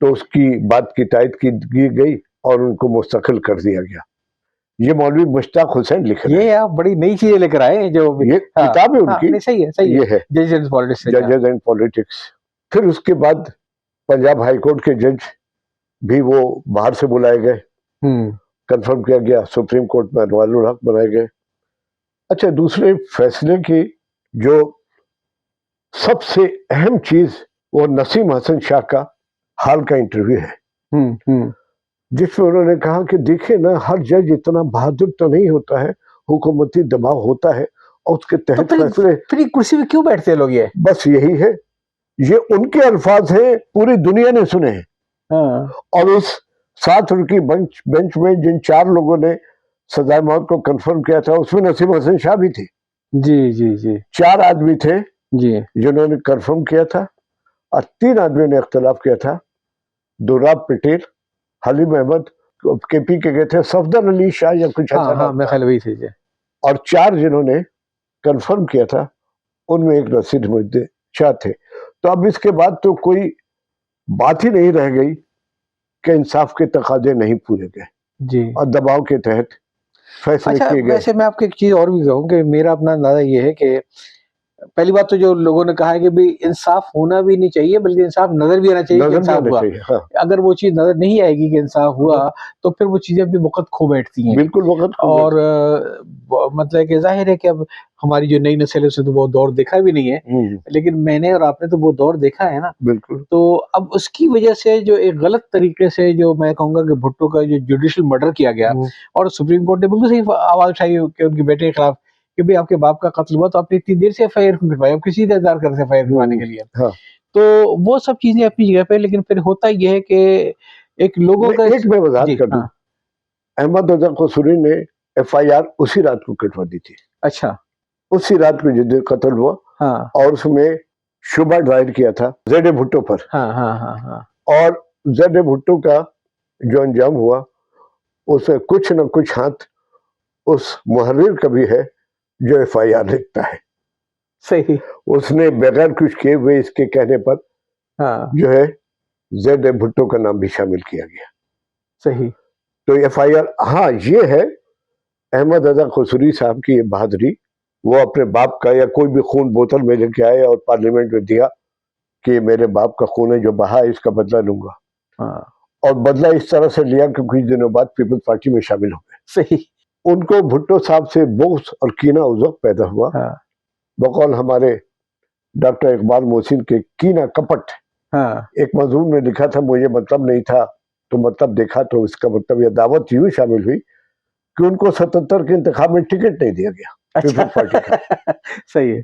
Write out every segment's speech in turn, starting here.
تو اس کی بات کی تائید کی گئی اور ان کو مستقل کر دیا گیا. یہ مولوی مشتاق حسین لکھ رہے ہیں. یہ آپ بڑی نئی چیزیں لے کر آئے ہیں جو یہ کتاب ہے ان کی. صحیح ہے یہ ہے ججز اینڈ پالیٹکس. ججز اینڈ پالیٹکس. پھر اس کے بعد پنجاب ہائی کورٹ کے جج بھی وہ باہر سے بلائے گئے, کنفرم کیا گیا. سپریم کورٹ میں انوار الحق بنائے گئے. اچھا, دوسرے فیصلے کی جو سب سے اہم چیز وہ نسیم حسن شاہ کا حال کا انٹرویو ہے, جس میں انہوں نے کہا کہ دیکھیں نا, ہر جج اتنا بہادر تو نہیں ہوتا ہے, حکومتی دباؤ ہوتا ہے اور اس کے تحت فیصلے. پھر کرسی میں کیوں بیٹھتے ہیں لوگ؟ یہ بس یہی ہے, یہ ان کے الفاظ ہیں, پوری دنیا نے سنے ہیں. اور اس 7 رکنی بینچ میں جن 4 لوگوں نے سزائے موت کو کنفرم کیا تھا, اس میں نسیم حسن شاہ بھی تھے. جی 4 آدمی تھے جی جنہوں نے کنفرم کیا تھا, اور 3 آدمیوں نے اختلاف کیا تھا. دوراب پٹیل, حلیم احمد کے پی کے گئے تھے, صفدر علی شاہ یا کچھ ایسا نام میں خیال وہی تھے. اور 4 جنہوں نے کنفرم کیا تھا ان میں ایک نصیر الدین شاہ تھے. تو اب اس کے بعد تو کوئی بات ہی نہیں رہ گئی کہ انصاف کے تقاضے نہیں پورے گئے جی, اور دباؤ کے تحت فیصلے کیے گئے. ویسے میں آپ کو ایک چیز اور بھی کہوں کہ میرا اپنا اندازہ یہ ہے کہ پہلی بات تو جو لوگوں نے کہا ہے کہ بھی انصاف ہونا بھی نہیں چاہیے, بلکہ انصاف نظر بھی آنا چاہیے کہ انصاف ہوا. اگر وہ چیز نظر نہیں آئے گی کہ انصاف ہوا تو پھر وہ چیزیں اپنی وقت کھو بیٹھتی ہیں. بالکل وقت. اور مطلب کہ ظاہر ہے کہ اب ہماری جو نئی نسل ہے اسے تو وہ دور دیکھا بھی نہیں ہے, لیکن میں نے اور آپ نے تو وہ دور دیکھا ہے نا. بالکل. تو اب اس کی وجہ سے جو ایک غلط طریقے سے جو میں کہوں گا کہ بھٹو کا جو جوڈیشل مرڈر کیا گیا, اور سپریم کورٹ نے بالکل صحیح آواز اٹھائی کہ ان کے بیٹے کے خلاف کہ بھئی آپ کے باپ کا قتل ہوا تو آپ نے اتنی دیر سے ایف آئی آر کیوں کٹوائی, آپ کسی انتظار کر سے ایف آئی آر کٹوانے کے لیے. تو وہ سب چیزیں اپنی جگہ پہ, لیکن پھر ہوتا یہ ہے کہ ایک لوگوں کا ایک میں وضاحت کر دوں, احمد رضا قصوری نے ایف آئی آر اسی رات کو کٹوا دی تھی. اچھا, اسی رات کو جس دن قتل ہوا, اور اس میں شبہ دائر کیا تھا زید بھٹو پر. اور زید بھٹو کا جو انجام ہوا اس میں کچھ نہ کچھ ہاتھ اس محرر کا بھی ہے جو ایف آئی آر لکھتا ہے. صحیح. اس نے بغیر کچھ کیے ہوئے اس کے کہنے پر جو ہے زید بھٹو کا نام بھی شامل کیا گیا. صحیح. تو ایف آئی آر, یہ ہے احمد رضا قصوری صاحب کی یہ بہادری. وہ اپنے باپ کا یا کوئی بھی خون بوتل میں لے کے آئے اور پارلیمنٹ میں دیا کہ میرے باپ کا خون ہے جو بہا, اس کا بدلہ لوں گا. اور بدلہ اس طرح سے لیا کہ کچھ دنوں بعد پیپلز پارٹی میں شامل ہو گئے. صحیح. ان کو بھٹو صاحب سے بغض اور کینہ اس وقت پیدا ہوا. بقول ہمارے ڈاکٹر اقبال محسن کے کینہ کپٹ, ایک مضمون میں لکھا تھا, مجھے مطلب نہیں تھا تو مطلب دیکھا تو اس کا مطلب یہ دعوت یوں شامل ہوئی کہ ان کو 77 کے انتخاب میں ٹکٹ نہیں دیا گیا. پیپلز پارٹی کا. صحیح ہے.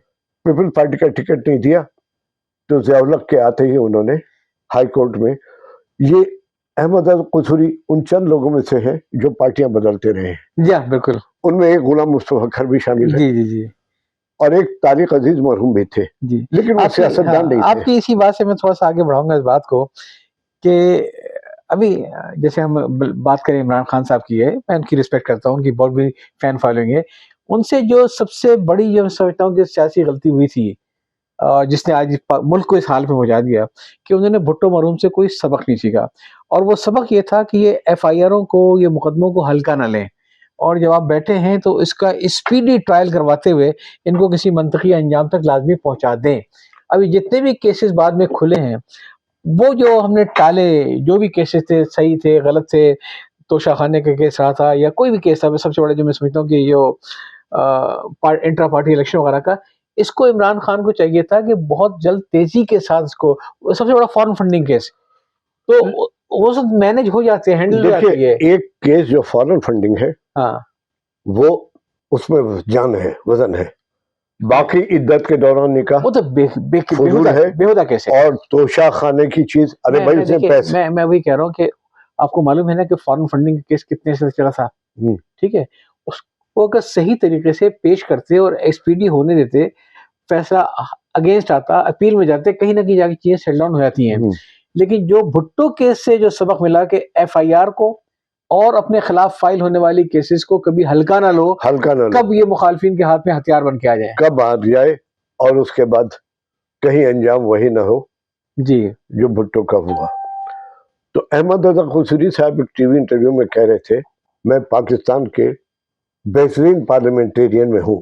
پیپلز پارٹی کا ٹکٹ نہیں دیا تو ضیاء الحق کے آتے ہی انہوں نے ہائی کورٹ میں, یہ احمد رضا قصوری ان چند لوگوں میں سے ہے جو پارٹیاں بدلتے رہے ہیں. جی بالکل. ان میں ایک غلام مصطفیٰ کھر بھی شامل ہے. جی. اور ایک طارق عزیز مرحوم بھی تھے. لیکن وہ سیاستدان نہیں تھے. آپ کی اسی بات سے میں تھوڑا سا آگے بڑھاؤں گا اس بات کو کہ ابھی جیسے ہم بات کریں عمران خان صاحب کی ہے, میں ان کی رسپیکٹ کرتا ہوں, ان کی بہت بھی فین فالوئنگ ہے. ان سے جو سب سے بڑی جو سمجھتا ہوں کہ سیاسی غلطی ہوئی تھی جس نے آج ملک کو اس حال پہ پہنچا دیا کہ انہوں نے بھٹو مرحوم سے کوئی سبق نہیں سیکھا. اور وہ سبق یہ تھا کہ یہ ایف آئی آروں کو, یہ مقدموں کو ہلکا نہ لیں, اور جب آپ بیٹھے ہیں تو اس کا اسپیڈی ٹرائل کرواتے ہوئے ان کو کسی منطقی انجام تک لازمی پہنچا دیں. ابھی جتنے بھی کیسز بعد میں کھلے ہیں وہ جو ہم نے ٹالے, جو بھی کیسز تھے صحیح تھے غلط تھے, توشہ خانے کا کیس رہا تھا یا کوئی بھی کیس تھا, سب سے بڑا جو میں سمجھتا ہوں کہ جو انٹرا پارٹی الیکشن وغیرہ کا, اس کو عمران خان کو چاہیے تھا کہ بہت جلد تیزی کے ساتھ اس کو, سب سے بڑا فارن فنڈنگ کیس, تو وہ سب مینج ہو جاتے ہیں, ہینڈل ہو جاتی ہے. ایک کیس جو فارن فنڈنگ ہے وہ اس میں جان ہے, وزن ہے. باقی عدت کے دوران نکاح وہ تو فضول ہے, بےہودہ کیس ہے. اور توشہ خانے کی چیز, ارے بھائی اس نے پیسے, میں وہی کہہ رہا ہوں کہ آپ کو معلوم ہے نا کہ فارن فنڈنگ کیس کتنے سے چلا تھا. ٹھیک ہے, اس کو اگر صحیح طریقے سے پیش کرتے اور ایکسپیڈی ہونے دیتے, فیصلہ اگینسٹ آتا, اپیل میں جاتے, کہیں نہ کہیں جا کے چیزیں سیٹ ڈاؤن ہو جاتی ہیں. لیکن جو بھٹو کیس سے جو سبق ملا کہ ایف آئی آر کو اور اپنے خلاف فائل ہونے والی کیسز کو کبھی ہلکا نہ لو, کب یہ مخالفین کے ہاتھ میں ہتھیار بن کے آ جائے, کب آ جائے, اور اس کے بعد کہیں انجام وہی نہ ہو جی جو بھٹو کا ہوا. تو احمد رضا قصوری صاحب ایک ٹی وی انٹرویو میں کہہ رہے تھے میں پاکستان کے بہترین پارلیمنٹیرین میں ہوں،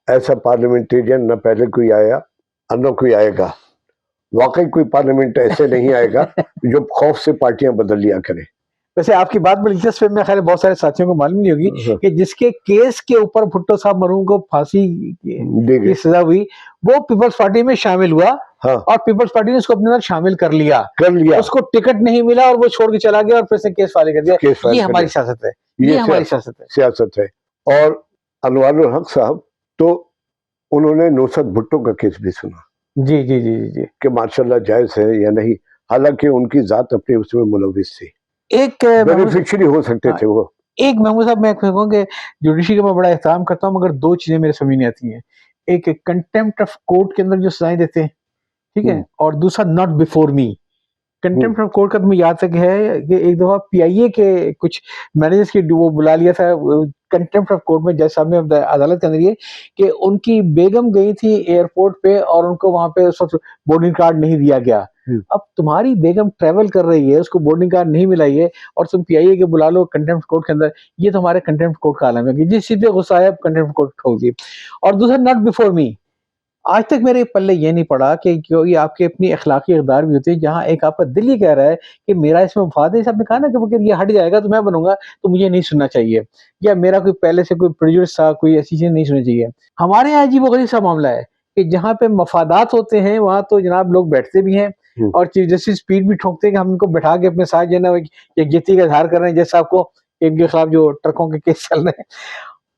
ایسا پارلیمنٹیرین نہ پہلے کوئی آیا اور نہ کوئی آئے گا، واقعی کوئی پارلیمنٹ ایسے نہیں آئے گا جو خوف سے پارٹیاں بدل لیا کرے۔ ویسے آپ کی بات بڑی دلچسپ ہے، میں خیال ہے بہت سارے ساتھیوں کو معلوم نہیں ہوگی کہ جس کے کیس کے اوپر بھٹو صاحب مرحوم کو پھانسی کی سزا ہوئی وہ پیپلز پارٹی میں شامل ہوا اور پیپلز پارٹی نے اس کو اپنے اندر شامل کر لیا، اس کو ٹکٹ نہیں ملا اور وہ چھوڑ کے چلا گیا اور پھر سے کیس فائل کر دیا۔ یہ ہماری سیاست ہے، یہ ہماری سیاست ہے۔ اور انوار الحق صاحب تو انہوں نے نصرت بھٹو کا کیس بھی سنا، جی جی جی جی کہ ماشاءاللہ جائز ہے یا نہیں، حالانکہ ان کی ذات اپنے اس میں ملوث تھی، ایک بینیفیشری ہو سکتے تھے وہ۔ ایک محمود صاحب میں کہوں کہ جوڈیشری کا میں بڑا احترام کرتا ہوں، مگر دو چیزیں میرے سمجھ نہیں آتی ہیں، ایک کنٹمپٹ آف کورٹ کے اندر جو سزائیں دیتے ہیں، ٹھیک ہے، اور دوسرا not before me. Contempt of court کا تمہیں یاد تک ہے کہ ایک دفعہ پی آئی اے کے کچھ مینیجرز کی وہ بلا لیا تھا کنٹمپٹ آف کورٹ میں، جج صاحب نے عدالت کے اندر یہ کہ ان کی بیگم گئی تھی ایئرپورٹ پہ اور ان کو وہاں پہ اس وقت بورڈنگ کارڈ نہیں دیا گیا۔ اب تمہاری بیگم ٹریول کر رہی ہے، اس کو بورڈنگ کارڈ نہیں ملا ہے اور تم پی آئی اے کے بلا لو کنٹمپٹ کورٹ کے اندر، یہ تو ہمارے کنٹمپٹ کورٹ کا عالم ہے کہ جس چیز پہ غصہ ہے کنٹمپٹ کورٹ ٹھوک دی۔ اور دوسرا ناٹ بیفور می، آج تک میرے پلے یہ نہیں پڑا کہ کوئی آپ کے اپنی اخلاقی اقدار بھی ہوتی ہے جہاں ایک آپ کا دل یہ کہہ رہا ہے کہ میرا اس میں مفاد ہے، صاحب نے کہا نا کہ یہ ہٹ جائے گا تو میں بنوں گا تو مجھے نہیں سننا چاہیے، یا میرا کوئی پہلے سے کوئی پریجوڈس تھا، کوئی ایسی چیز نہیں سننی چاہیے۔ ہمارے یہاں عجیب و غریب سا معاملہ ہے کہ جہاں پہ مفادات ہوتے ہیں وہاں تو جناب لوگ بیٹھتے بھی ہیں اور چیف جسٹس اسپیڈ بھی ٹھوکتے ہیں کہ ہم ان کو بٹھا کے اپنے ساتھ جو ہے نا یکجہتی کا اظہار کر رہے ہیں، جیسے آپ کو ان کے خلاف جو ٹرکوں کے کیس چل رہے ہیں۔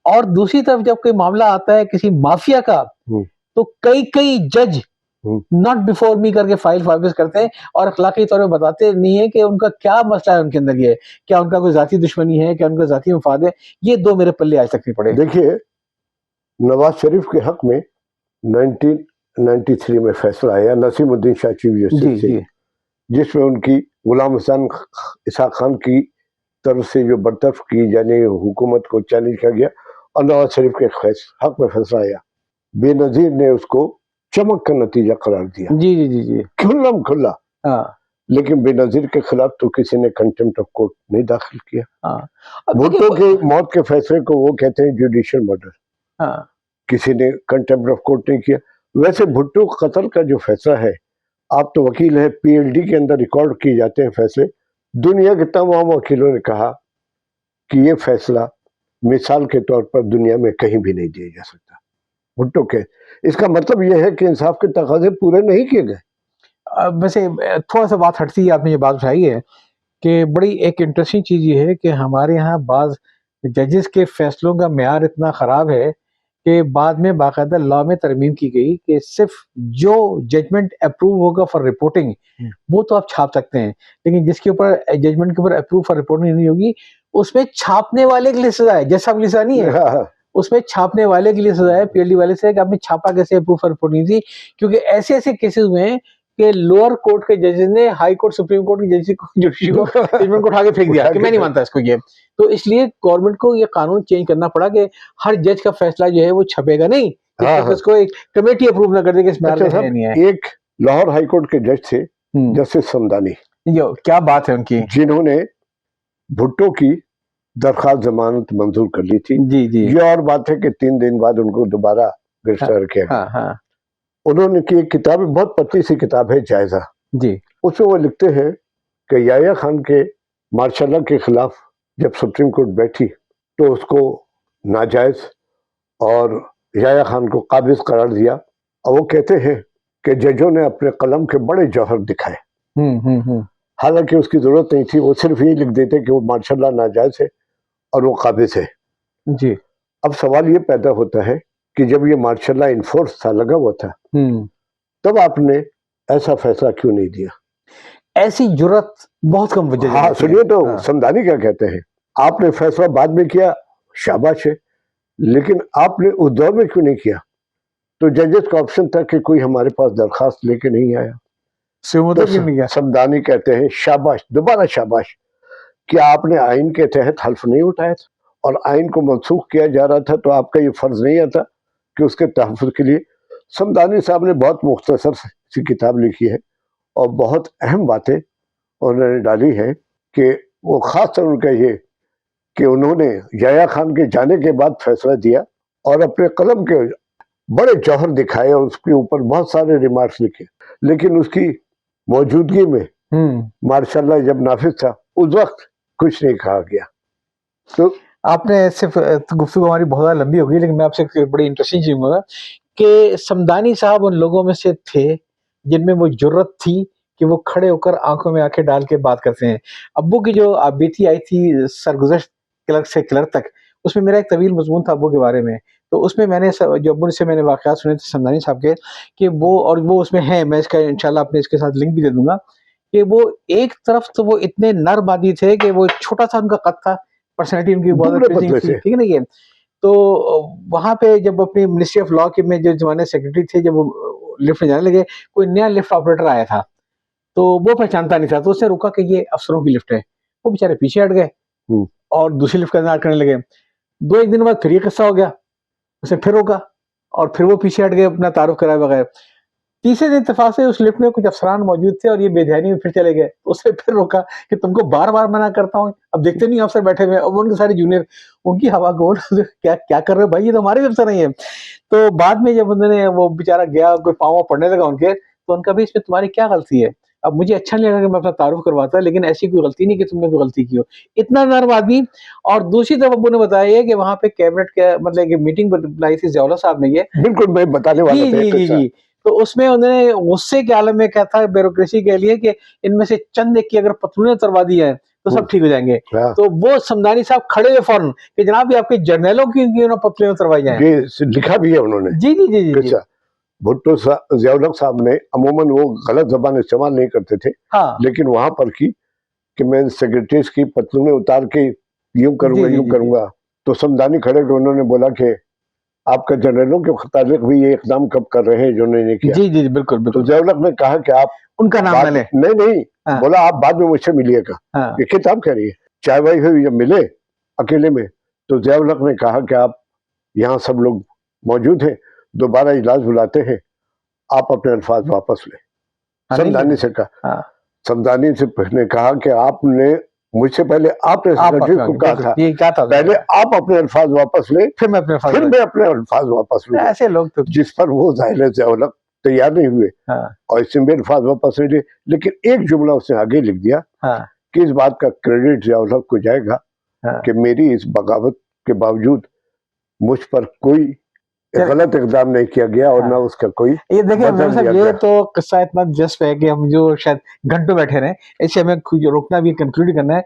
اور دوسری طرف جب کوئی معاملہ آتا ہے کسی مافیا کا تو کئی جج ناٹ بیفور می کر کے فائل واپس کرتے ہیں اور اخلاقی طور پہ بتاتے نہیں ہیں کہ ان کا کیا مسئلہ ہے، ان کے اندر یہ ہے کیا ان کا کوئی ذاتی دشمنی ہے، کیا ان کا ذاتی مفاد ہے۔ یہ دو میرے پلے آج تک نہیں پڑے۔ دیکھیے نواز شریف کے حق میں 1993 میں فیصلہ آیا نسیم الدین شاہ چیف جسٹس سے، جس میں ان کی غلام حسین اسحاق خان کی طرف سے جو برطرف کی یعنی حکومت کو چیلنج کیا گیا اور نواز شریف کے حق میں فیصلہ آیا، بے نظیر نے اس کو چمک کا نتیجہ قرار دیا، جی جی جی جی کھلم کھلا، لیکن بے نظیر کے خلاف تو کسی نے کنٹمپٹ آف کورٹ نہیں داخل کیا۔ بھٹو کے موت کے فیصلے کو وہ کہتے ہیں جوڈیشل مرڈر، کسی نے کنٹمپٹ آف کورٹ نہیں کیا۔ ویسے بھٹو قتل کا جو فیصلہ ہے، آپ تو وکیل ہیں، پی ایل ڈی کے اندر ریکارڈ کیے جاتے ہیں فیصلے، دنیا کے تمام وکیلوں نے کہا کہ یہ فیصلہ مثال کے طور پر دنیا میں کہیں بھی نہیں دیا جا سکتا بھٹو کے۔ اس کا مطلب یہ ہے کہ انصاف کے تقاضے پورے نہیں کیے گئے۔ ویسے تھوڑا سا بات ہٹتی ہے، آپ نے یہ بات اٹھائی ہے کہ بڑی ایک انٹرسٹنگ چیز یہ ہے کہ ہمارے یہاں بعض ججز کے فیصلوں کا معیار اتنا خراب ہے کہ بعد میں باقاعدہ لا میں ترمیم کی گئی کہ صرف جو ججمنٹ اپروو ہوگا فار رپورٹنگ وہ تو آپ چھاپ سکتے ہیں، لیکن جس کے اوپر ججمنٹ کے اوپر اپروو فار رپورٹنگ نہیں ہوگی اس میں چھاپنے والے کے لیے سزا ہے، جیسا آپ سزا نہیں ہے، اس میں چھاپنے والے کے لیے سزا ہے، پی ایل ڈی والے سے کہ آپ نے چھاپا کیسے اپروو فار رپورٹنگ تھی، کیونکہ ایسے ایسے کیسز ہوئے ہیں کہ لوور کورٹ کے ججز نے ہائی کورٹ سپریم کورٹ کی ججمنٹ کو اٹھا کے پھینک دیا کہ میں نہیں مانتا اس کو۔ یہ تو اس لیے گورنمنٹ کو یہ قانون چینج کرنا پڑا کہ ہر جج کا فیصلہ جو ہے وہ چھپے گا نہیں، اس کو ایک کمیٹی اپروو نہ کر دے کہ اس میں نہیں ہے۔ ایک لاہور ہائی کورٹ کے جج تھے جسٹس سمدانی، کیا بات ہے ان کی، جنہوں نے بھٹو کی درخواست ضمانت منظور کر لی تھی۔ جی جی، یہ اور بات ہے کہ 3 دن بعد ان کو دوبارہ گرفتار کیا گیا۔ انہوں نے کی ایک کتاب، بہت پتلی سی کتاب ہے جائزہ، جی اس میں وہ لکھتے ہیں کہ یحییٰ خان کے مارشاء اللہ کے خلاف جب سپریم کورٹ بیٹھی تو اس کو ناجائز اور یحییٰ خان کو قابض قرار دیا، اور وہ کہتے ہیں کہ ججوں نے اپنے قلم کے بڑے جوہر دکھائے، حالانکہ اس کی ضرورت نہیں تھی، وہ صرف یہ لکھ دیتے کہ وہ مارشاء اللہ ناجائز ہے اور وہ قابض ہے۔ جی اب سوال یہ پیدا ہوتا ہے کہ جب یہ مارشاء اللہ انفورس تھا، لگا ہوا تھا، تب آپ نے ایسا فیصلہ کیوں نہیں دیا؟ ایسی جرت بہت کم وجہ۔ ہاں سنیے تو سمدانی کیا کہتے ہیں، آپ نے فیصلہ بعد میں کیا، شاباش ہے، لیکن آپ نے اس دور میں کیوں نہیں کیا؟ تو ججز کا آپشن تھا کہ کوئی ہمارے پاس درخواست لے کے نہیں آیا، سمدانی کہتے ہیں شاباش، دوبارہ شاباش، کہ آپ نے آئین کے تحت حلف نہیں اٹھایا تھا اور آئین کو منسوخ کیا جا رہا تھا، تو آپ کا یہ فرض نہیں آتا کہ اس کے تحفظ کے لیے۔ سمدانی صاحب نے بہت مختصر سی کتاب لکھی ہے اور بہت اہم باتیں انہوں نے ڈالی ہے کہ وہ خاص طور ان کا یہ کہ انہوں نے یحییٰ خان کے جانے کے بعد فیصلہ دیا اور اپنے قلم کے بڑے جوہر دکھائے اور اس کے اوپر بہت سارے ریمارکس لکھے، لیکن اس کی موجودگی میں ماشاء اللہ جب نافذ تھا اس وقت کچھ نہیں کہا گیا. تو آپ نے صرف گفتگو ہماری بہت زیادہ لمبی ہو گئی، لیکن میں آپ سے ایک بڑی انٹرسٹنگ چیز کہوں گا کہ سمدانی صاحب ان لوگوں میں سے تھے جن میں وہ جرت تھی کہ وہ کھڑے ہو کر آنکھوں میں آنکھیں ڈال کے بات کرتے ہیں. ابو کی جو بیتی آئی تھی سرگزشت کلرک سے کلرک تک، اس میں میرا ایک طویل مضمون تھا ابو کے بارے میں. تو اس میں میں نے جو ابو سے میں نے واقعات سنے تھے سمدانی صاحب کے کہ وہ اس میں ہیں، میں اس کا انشاءاللہ اپنے اس کے ساتھ لنک بھی دے دوں گا، کہ وہ ایک طرف تو وہ اتنے نرم آدمی تھے کہ وہ چھوٹا سا ان کا قد تھا، پرسنالٹی ان کی بہت پلیزنگ تھی، ٹھیک ہے نا. یہ تو وہاں پہ جب اپنی منسٹری آف لا کے میں جو زمانے سیکرٹری تھے، جب وہ لفٹ میں جانے لگے، کوئی نیا لفٹ آپریٹر آیا تھا تو وہ پہچانتا نہیں تھا، تو اس نے روکا کہ یہ افسروں کی لفٹ ہے. وہ بیچارے پیچھے ہٹ گئے اور دوسری لفٹ کا انتظار کرنے لگے. ایک دن بعد پھر یہ قصہ ہو گیا، اسے پھر روکا اور پھر وہ پیچھے ہٹ گئے اپنا تعارف کرائے بغیر. تیسرے دن اتفاق سے اس لفٹ میں کچھ افسران موجود تھے اور یہ بے دھیانی میں پھر چلے گئے. اسے پھر روکا کہ تم کو بار بار منع کرتا ہوں، اب دیکھتے نہیں افسر بیٹھے ہوئے، اب ان کے سارے جونیئر ان کی ہوا گول کیا کر رہے ہو بھائی، یہ تو ہمارے بھی افسر نہیں ہے. تو بعد میں جب انہوں نے وہ بیچارہ گیا کوئی پاؤں پڑنے لگا ان کے، تو ان کا بھی اس میں تمہاری کیا غلطی ہے. اب مجھے اچھا نہیں لگا کہ میں اپنا تعارف کرواتا، لیکن ایسی کوئی غلطی نہیں کہ تم نے کوئی غلطی کی ہو. اتنا نرم آدمی. اور دوسری طرف ابو نے بتایا یہ کہ وہاں پہ کیبنٹ کے مطلب کہ میٹنگ بلائی تھی ضیاء اللہ صاحب نے، یہ بالکل میں بتانے والا تھا جی تو اس میں انہوں نے غصے کے عالم میں کہا تھا بیوروکریسی کے لیے کہ ان میں سے چند ایک کی اگر پتلونیں اتروا دی ہیں تو سب ٹھیک ہو جائیں گے. تو وہ سمدانی صاحب کھڑے ہوئے فوراً کہ جناب یہ آپ کے جرنیلوں کی پتلونیں اتروائی جائیں. یہ لکھا بھی ہے انہوں نے. جی جی جی جی بھٹو ضیاء الحق صاحب نے عموماً وہ غلط زبان استعمال نہیں کرتے تھے، لیکن وہاں پر کی کہ میں سیکرٹریز کی پتلونیں اتار کے یوں کروں گا تو سمدانی کھڑے کہ انہوں نے بولا کہ آپ کا جنرلوں کے متعلق بھی یہ اقدام کب کر رہے ہیں جو نہیں کیا. جی جی بالکل بالکل. ضیاء الحق نے کہا کہ آپ ان کا نام نہ لیں. نہیں بولا آپ بعد میں مجھ سے ملیے گا. یہ کتاب کہہ رہی ہے. چائے وائی ہوئی جب ملے اکیلے میں تو ضیاء الحق نے کہا کہ آپ یہاں سب لوگ موجود ہیں، دوبارہ اجلاس بلاتے ہیں، آپ اپنے الفاظ واپس لیں. سمدانی سے کہا، سمدانی سے نے کہا کہ آپ نے مجھ سے پہلے آپ نے سیکرٹری کو کہا تھا پہلے آپ اپنے الفاظ واپس لیں پھر میں اپنے الفاظ واپس لوں. ایسے لوگ تو جس پر وہ ظاہر ہے ضیاء الحق تیار نہیں ہوئے اور اس نے میرے الفاظ واپس لے لیے. لیکن ایک جملہ اس نے آگے لکھ دیا کہ اس بات کا کریڈٹ ضیاء الحق کو جائے گا کہ میری اس بغاوت کے باوجود مجھ پر کوئی غلط اقدام نہیں کیا گیا اور نہ اس کا کوئی. یہ دیکھیں یہ تو قصہ اتنا دلچسپ ہے کہ ہم جو شاید گھنٹوں بیٹھے رہے، اسے ہمیں روکنا بھی کنکلوڈ کرنا ہے.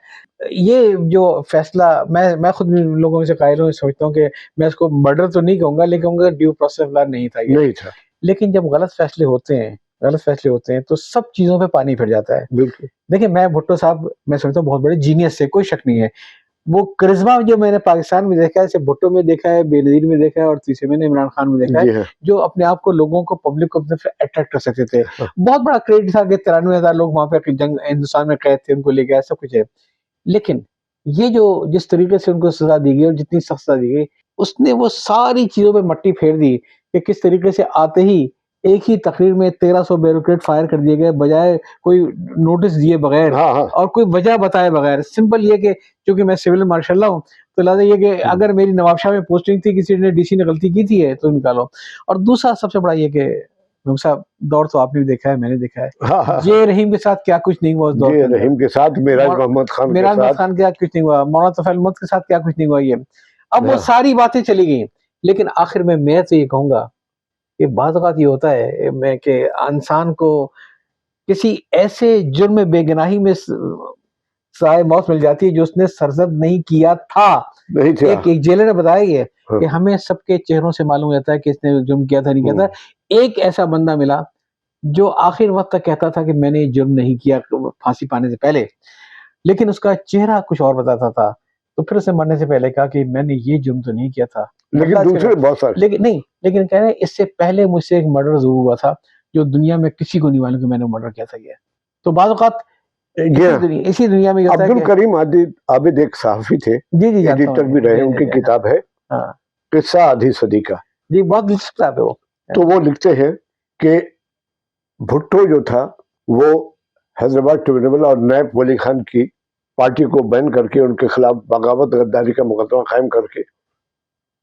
یہ جو فیصلہ میں خود لوگوں میں سے قائل ہوں، سمجھتا ہوں کہ میں اس کو مرڈر تو نہیں کہوں گا لیکن کہوں گا ڈیو پروسیس لا نہیں تھا یہ نہیں تھا. لیکن جب غلط فیصلے ہوتے ہیں تو سب چیزوں پہ پانی پھر جاتا ہے. بالکل. دیکھیں میں بھٹو صاحب میں سمجھتا ہوں بہت بڑے جینیس ہے، کوئی شک نہیں ہے. وہ کرزما جو میں نے پاکستان میں دیکھا ہے، اسے بھٹو میں دیکھا ہے، بے نظیر میں دیکھا ہے اور تیسرے میں نے عمران خان میں دیکھا ہے، جو اپنے آپ کو لوگوں کو پبلک کو اپنے اٹریکٹ کر سکتے تھے. بہت بڑا کریڈٹ تھا کہ 93,000 لوگ وہاں پہ جنگ ہندوستان میں قید تھے، ان کو لے گیا، سب کچھ ہے. لیکن یہ جو جس طریقے سے ان کو سزا دی گئی اور جتنی سخت سزا دی گئی، اس نے وہ ساری چیزوں پہ مٹی پھیر دی کہ کس طریقے سے آتے ہی ایک ہی تقریر میں 1300 بیوروکریٹ فائر کر دیے گئے بجائے کوئی نوٹس دیے بغیر اور کوئی وجہ بتائے بغیر. سمپل یہ کہ چونکہ میں سول مارشل اللہ ہوں تو لہٰذا یہ کہ اگر میری نواب شاہ میں پوسٹنگ تھی، کسی نے ڈی سی نے غلطی کی تھی ہے تو نکالو. اور دوسرا سب سے بڑا یہ کہ صاحب دور تو آپ نے بھی دیکھا ہے، میں نے دیکھا ہے، جے رحیم کے ساتھ کیا کچھ نہیں ہوا اس دور. جے رحیم کے ساتھ معراج محمد خان کیا کچھ نہیں ہوا، مولانا طفیل احمد کے ساتھ کیا کچھ نہیں ہوا. یہ اب وہ ساری باتیں چلی گئیں. لیکن آخر میں تو یہ کہوں گا کہ بعض اوقات یہ ہوتا ہے کہ انسان کو کسی ایسے جرم بے گناہی میں سائے موت مل جاتی ہے جو اس نے سرزد نہیں کیا تھا. ایک جیلر نے بتایا یہ کہ ہمیں سب کے چہروں سے معلوم ہوتا ہے کہ اس نے جرم کیا تھا نہیں کیا تھا. ایک ایسا بندہ ملا جو آخر وقت تک کہتا تھا کہ میں نے جرم نہیں کیا پھانسی پانے سے پہلے، لیکن اس کا چہرہ کچھ اور بتاتا تھا. تو پھر اسے مرنے سے پہلے کہا کہ میں نے یہ جرم تو نہیں کیا تھا، لیکن دوسرے بہت سارے لیکن کہہ رہے ہیں اس سے پہلے مجھ سے ایک مرڈر ضرور ہوا تھا جو دنیا میں کسی کو نہیں معلوم کہ میں نے مرڈر کیا تھا. یہ تو بعض اوقات اسی دنیا میں عبد الکریم عابد ایک صحافی تھے، ایڈیٹر بھی رہے، ان کی کتاب ہے قصہ آدھی صدی کا. جی بہت دلچسپ کتاب ہے وہ. تو وہ لکھتے ہیں کہ بھٹو جو تھا وہ حیدرآباد ٹریبونل اور نیب ولی خان کی پارٹی کو بین کر کے ان کے خلاف بغاوت غداری کا مقدمہ قائم کر کے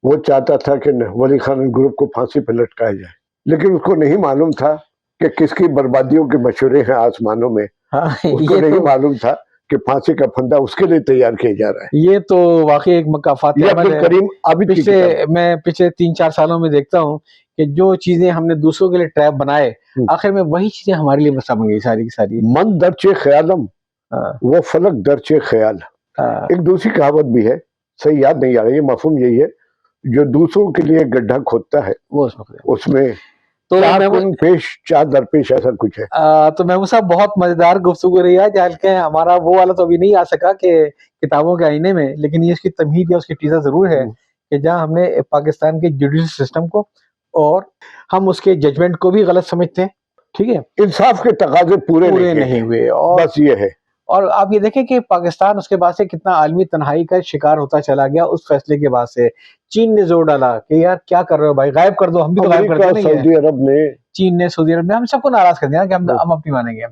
وہ چاہتا تھا کہ ولی خان گروپ کو پھانسی پہ لٹکایا جائے، لیکن اس کو نہیں معلوم تھا کہ کس کی بربادیوں کے مشورے ہیں آسمانوں میں. اس کو نہیں معلوم تھا کہ پھانسی کا پھندا اس کے لیے تیار کیا جا رہا ہے. یہ تو واقعی ایک مکافات یہ عبدالکریم عابد کی کتاب ہے. میں پچھلے 3-4 سالوں میں دیکھتا ہوں کہ جو چیزیں ہم نے دوسروں کے لیے ٹریپ بنائے آخر میں وہی چیزیں ہمارے لیے بسا بن گئی ساری کی ساری. من درچے خیالم وہ فلک درچے خیال. ایک دوسری کہاوت بھی ہے، صحیح یاد نہیں آ رہی، یہ مفہوم یہی ہے، جو دوسروں کے لیے گڈھا کھودتا ہے وہ اس میں تو پیش چار درپیش ایسا کچھ ہے. تو محمود صاحب بہت مزیدار گفتگو رہی ہے، جہاں کہ ہمارا وہ والا تو ابھی نہیں آ سکا کہ کتابوں کے آئینے میں، لیکن یہ اس کی تمہید یا اس کی ٹیزر ضرور ہے کہ جہاں ہم نے پاکستان کے جوڈیشل سسٹم کو اور ہم اس کے ججمنٹ کو بھی غلط سمجھتے ہیں. ٹھیک ہے، انصاف کے تقاضے پورے نہیں ہوئے، اور بس یہ ہے. اور آپ یہ دیکھیں کہ پاکستان اس کے بعد سے کتنا عالمی تنہائی کا شکار ہوتا چلا گیا اس فیصلے کے بعد سے. چین نے زور ڈالا کہ یار کیا کر رہے ہو بھائی، غائب کر دو، ہم بھی تو غائب کرتے نہیں ہیں. سعودی عرب نے، چین نے، سعودی عرب نے ہم سب کو ناراض کر دیا کہ ہم اپنی مانیں گے.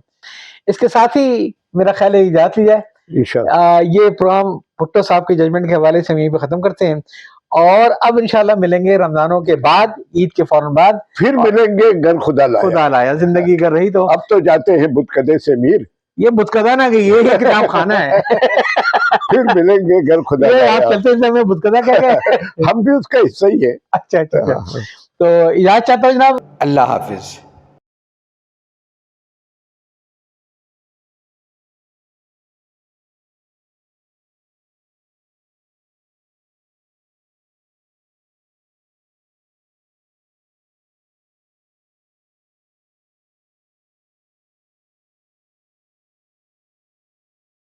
اس کے ساتھ ہی میرا خیال ہے اجازت لی جائے. یہ پروگرام بھٹو صاحب کے ججمنٹ کے حوالے سے ہم یہیں پہ ختم کرتے ہیں، اور اب انشاءاللہ ملیں گے رمضانوں کے بعد، عید کے فوراً بعد پھر ملیں گے. گر خدا لایا زندگی کر رہی تو اب تو جاتے ہیں بتکدے سے میر. یہ بتکدہ نہ کہ یہ کتاب خانہ ہے. پھر ملیں گے گر خدا. آپ چلتے ہیں میں بتکدہ کیا کہ ہم بھی اس کا حصہ ہی ہے. اچھا تو اجازت چاہتا ہوں جناب، اللہ حافظ.